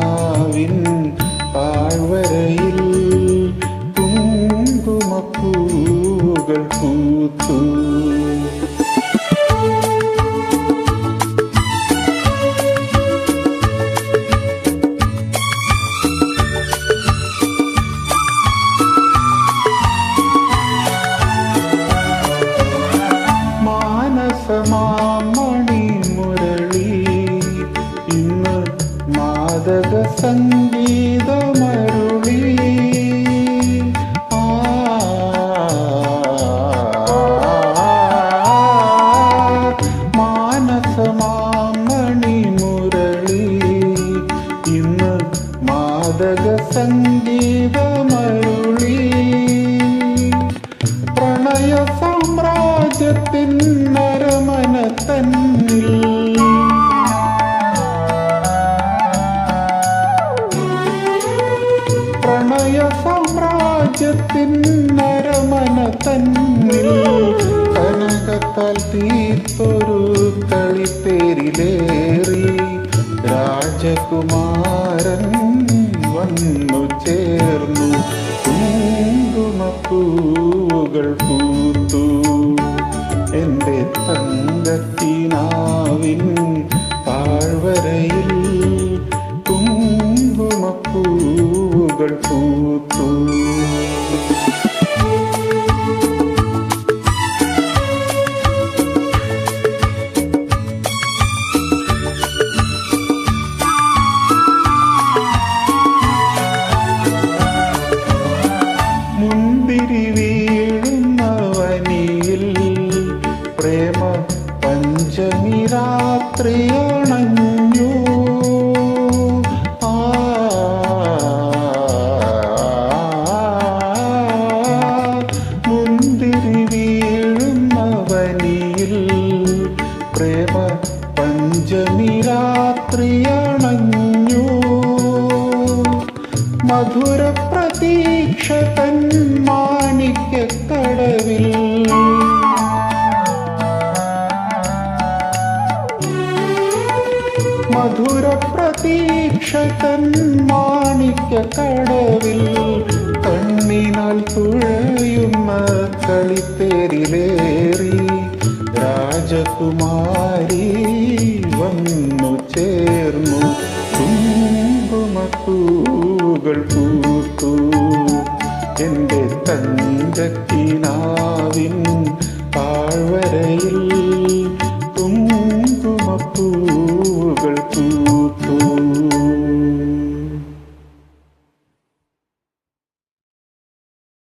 കിനാവിൻ താഴ്വരയിൽ കുങ്കുമപ്പൂകൾ പൂത്തു. മാനസമാമണി മുരളി ഇന്ന് മാദക സംഗീതമരുളി. മാനസമാമണി മുരളി ഇന്ന് മാദക സംഗീതമരുളി. പ്രണയ സാമ്രാജ്യത്തിൻ നരമന തന്നിൽ പ്രണയ സാമ്രാജ്യത്തിൻ നരമന തന്നിൽ കനകത്താൽ തീർത്തൊരു കളിത്തേരിലേറി രാജകുമാരൻ വന്നു ചേർന്നു. കുങ്കുമപ്പൂകൾ പൂത്തു എന്റെ തങ്കക്കിനാവിൻ താഴ്വരയിൽ കുങ്കുമപ്പൂകൾ പൂത്തു. മുന്തിരി വീഴുന്ന വനിയിൽ പ്രേമ പഞ്ചമി രാത്രി അണഞ്ഞു. മുന്തിരി വീഴുന്ന വനിയിൽ പ്രേമ പഞ്ചമി രാത്രി അണഞ്ഞു. മധുര പ്രതീക്ഷ തൻ മാണിക്യക്കടവിൽ മധുര പ്രതീക്ഷ തൻ മാണിക്യക്കടവിൽ കണ്ണിനാൽ തുഴയുന്ന കളിത്തേരിലേറി രാജകുമാരി വന്നു ചേർന്നു. കുങ്കുമപ്പൂകൾ പൂത്തു എന്റെ തങ്കക്കിനാവിൻ താഴ്വരയിൽ കുങ്കുമപ്പൂകൾ പൂത്തു.